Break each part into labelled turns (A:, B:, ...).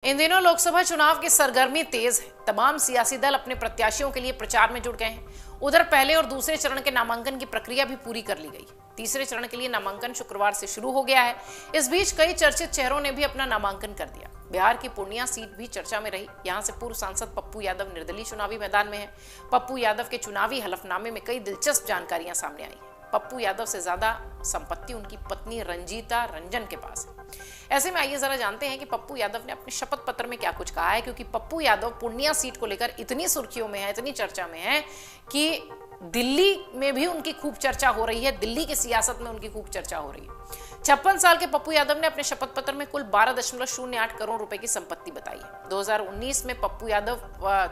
A: इन दिनों लोकसभा चुनाव की सरगर्मी तेज है। तमाम सियासी दल अपने प्रत्याशियों के लिए प्रचार में जुट गए हैं। उधर पहले और दूसरे चरण के नामांकन की प्रक्रिया भी पूरी कर ली गई। तीसरे चरण के लिए नामांकन शुक्रवार से शुरू हो गया है। इस बीच कई चर्चित चेहरों ने भी अपना नामांकन कर दिया। बिहार की पूर्णिया सीट भी चर्चा में रही। यहां से पूर्व सांसद पप्पू यादव निर्दलीय चुनावी मैदान में है। पप्पू यादव के चुनावी हलफनामे में कई दिलचस्प जानकारियां सामने आई है। पप्पू यादव से ज्यादा संपत्ति उनकी पत्नी रंजीता रंजन के पास है। ऐसे में आइए जरा जानते हैं कि पप्पू यादव ने अपने शपथ पत्र में क्या कुछ कहा है, क्योंकि पप्पू यादव पूर्णिया सीट को लेकर इतनी सुर्खियों में है, इतनी चर्चा में है कि दिल्ली में भी उनकी खूब चर्चा हो रही है। दिल्ली की सियासत में उनकी खूब चर्चा हो रही है। 56 साल के पप्पू यादव ने अपने शपथ पत्र में कुल 12.08 करोड़ रुपए की संपत्ति बताई है। 2019 में पप्पू यादव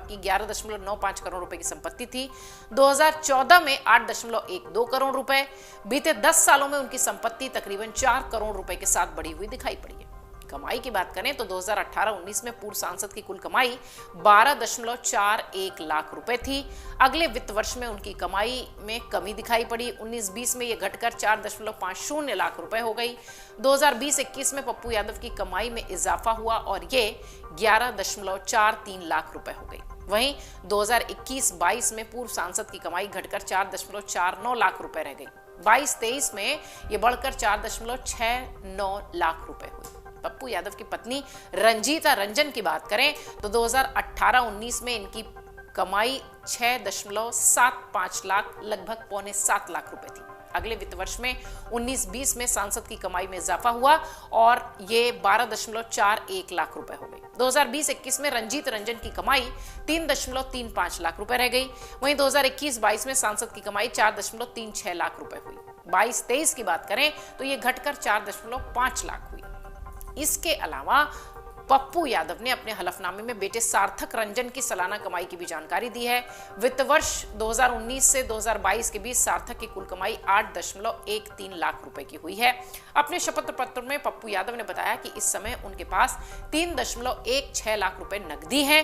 A: की 11.95 करोड़ रुपए की संपत्ति थी। 2014 में 8.12 करोड़ रुपए। बीते 10 सालों में उनकी संपत्ति तकरीबन 4 करोड़ रुपए के साथ बढ़ी हुई दिखाई पड़ी है। कमाई की बात करें तो 2018-19 में पूर्व सांसद की कुल कमाई 12.41 लाख रुपए थी। अगले वित्त वर्ष में उनकी कमाई में कमी दिखाई पड़ी। 19-20 में यह घटकर 4.50 लाख रुपए हो गई। 2020-21 में पप्पू यादव की कमाई में इजाफा हुआ और ये 11.43 लाख रुपए हो गई। वहीं 2021-22 में पूर्व सांसद की कमाई घटकर 4.49 लाख रुपए रह गई। 22-23 में यह बढ़कर 4.69 लाख रुपए हुई। पप्पू यादव की पत्नी रंजीता रंजन की बात करें तो 2018-19 में इनकी कमाई 6.75 लाख, लगभग 6.75 लाख रुपए थी। अगले वित्त वर्ष में 19-20 में सांसद की कमाई में इजाफा हुआ और ये 12.41 लाख रुपए हो गई। 2020-21 में रंजीत रंजन की कमाई 3.35 लाख रुपए रह गई। वहीं 2021-22 में सांसद की कमाई 4.36 लाख रुपए हुई। 22-23 की बात करें तो ये घटकर 4.5 लाख हुई। इसके अलावा पप्पू यादव ने अपने हलफनामे में बेटे सार्थक रंजन की सालाना कमाई की भी जानकारी दी है। वित्त वर्ष 2019 से 2022 के बीच सार्थक की कुल कमाई 8.13 लाख रुपए की हुई है। अपने शपथ पत्र में पप्पू यादव ने बताया कि इस समय उनके पास 3.16 लाख रुपए नकदी हैं।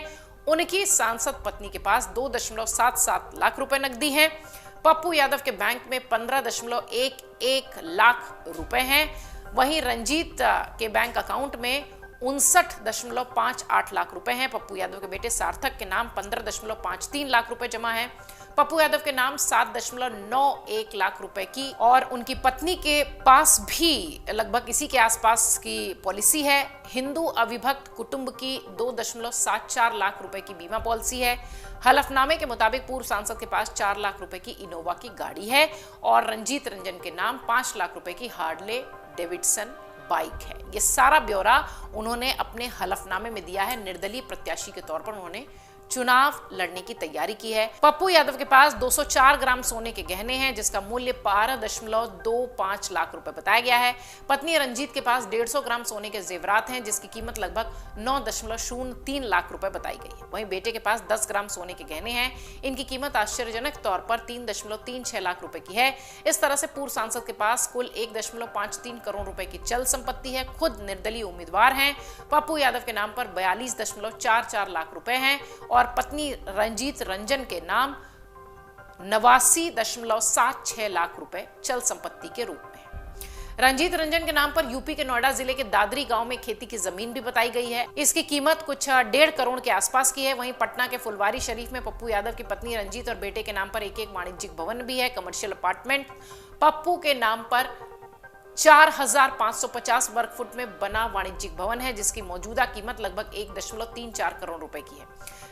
A: उनकी सांसद पत्नी के पास 2.77 लाख रुपए नकदी हैं। पप्पू यादव के बैंक में 15.11 लाख रुपए हैं। वहीं रंजीत के बैंक अकाउंट में 59.58 लाख रुपए हैं। पप्पू यादव के बेटे सार्थक के नाम 15.53 लाख रुपए जमा है। पप्पू यादव के नाम 7.91 लाख रुपए की और उनकी पत्नी के पास भी लगभग इसी के आसपास की पॉलिसी है। हिंदू अविभक्त कुटुंब की 2.74 लाख रुपए की बीमा पॉलिसी है। हलफनामे के मुताबिक पूर्व सांसद के पास 4 लाख रुपए की इनोवा की गाड़ी है और रंजीत रंजन के नाम 5 लाख रुपए की हार्ले डेविडसन बाइक है। ये सारा ब्यौरा उन्होंने अपने हलफनामे में दिया है। निर्दलीय प्रत्याशी के तौर पर उन्होंने चुनाव लड़ने की तैयारी की है। पप्पू यादव के पास 204 ग्राम सोने के गहने हैं, जिसका मूल्य 12.25 लाख रुपए बताया गया है। पत्नी रंजीत के पास 150 ग्राम सोने के जेवरात हैं, जिसकी कीमत लगभग 9.03 लाख रुपए बताई गई है। वहीं बेटे के पास 10 ग्राम सोने के गहने हैं। इनकी कीमत आश्चर्यजनक तौर पर 3.36 लाख रुपए की है। इस तरह से पूर्व सांसद के पास कुल 1.53 करोड़ रुपए की चल संपत्ति है। खुद निर्दलीय उम्मीदवार हैं। पप्पू यादव के नाम पर 42.44 लाख रुपए हैं और पत्नी रंजीत रंजन के नाम 89.76 लाख रुपए चल संपत्ति के रूप में। रंजीत रंजन के नाम पर यूपी के नोएडा जिले के दादरी गांव में खेती की जमीन भी बताई गई है। इसकी कीमत कुछ 1.5 करोड़ के आसपास की है। वहीं पटना के फुलवारी शरीफ में पप्पू यादव की पत्नी रंजीत और बेटे के नाम पर एक वाणिज्यिक भवन भी है, कमर्शियल अपार्टमेंट। पप्पू के नाम पर 4,550 वर्ग फुट में बना वाणिज्यिक भवन है, जिसकी मौजूदा कीमत लगभग 1.34 करोड़ रुपए की है।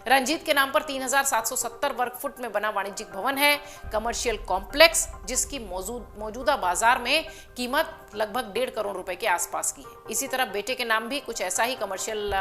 A: रंजीत के नाम पर 3,770 वर्ग फुट में बना वाणिज्यिक भवन है, कमर्शियल कॉम्प्लेक्स, जिसकी मौजूदा बाजार में कीमत लगभग 1.5 करोड़ रुपए के आसपास की है। इसी तरह बेटे के नाम भी कुछ ऐसा ही कमर्शियल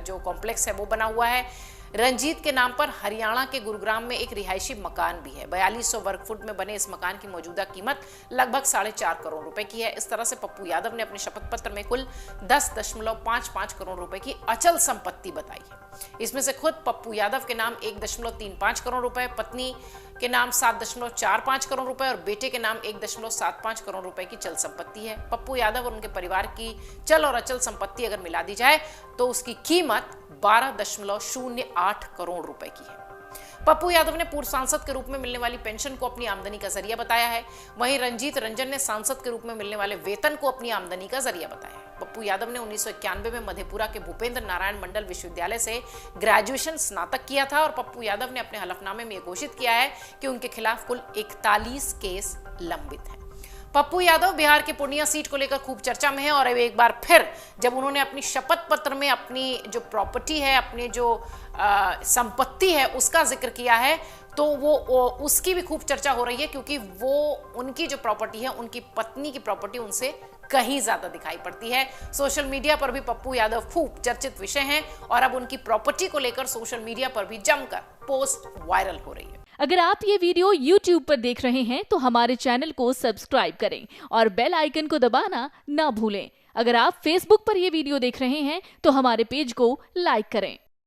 A: जो कॉम्प्लेक्स है वो बना हुआ है। रंजीत के नाम पर हरियाणा के गुरुग्राम में एक रिहायशी मकान भी है। 4200 वर्ग फुट में बने इस मकान की मौजूदा कीमत लगभग 4.5 करोड़ रुपए की है। इस तरह से पप्पू यादव ने अपने शपथ पत्र में कुल 10.55 करोड़ रुपए की अचल संपत्ति बताई है। इसमें से खुद पप्पू यादव के नाम 1.35 करोड़ रुपए, पत्नी के नाम 7.45 करोड़ रुपए और बेटे के नाम 1.75 करोड़ रुपए की चल संपत्ति है। पप्पू यादव और उनके परिवार की चल और अचल संपत्ति अगर मिला दी जाए तो उसकी कीमत 12.08 करोड़ रुपए की है। पप्पू यादव ने पूर्व सांसद के रूप में मिलने वाली पेंशन को अपनी आमदनी का जरिया बताया है। वहीं रंजीत रंजन ने सांसद के रूप में मिलने वाले वेतन को अपनी आमदनी का जरिया बताया है। पप्पू यादव ने 1991 में मधेपुरा के भूपेंद्र नारायण मंडल विश्वविद्यालय से ग्रेजुएशन स्नातक किया था और पप्पू यादव ने अपने हलफनामे में घोषित किया है कि उनके खिलाफ कुल 41 केस लंबित हैं। पप्पू यादव बिहार के पूर्णिया सीट को लेकर खूब चर्चा में है और एक बार फिर जब उन्होंने अपनी शपथ पत्र में अपनी जो प्रॉपर्टी है, अपनी जो संपत्ति है उसका जिक्र किया है, तो वो उसकी भी खूब चर्चा हो रही है, क्योंकि वो उनकी जो प्रॉपर्टी है, उनकी पत्नी की प्रॉपर्टी उनसे कहीं ज्यादा दिखाई पड़ती है। सोशल मीडिया पर भी पप्पू यादव खूब चर्चित विषय हैं और अब उनकी प्रॉपर्टी को लेकर सोशल मीडिया पर भी जमकर पोस्ट वायरल हो रही है।
B: अगर आप ये वीडियो YouTube पर देख रहे हैं तो हमारे चैनल को सब्सक्राइब करें और बेल आइकन को दबाना ना भूलें। अगर आप Facebook पर ये वीडियो देख रहे हैं तो हमारे पेज को लाइक करें।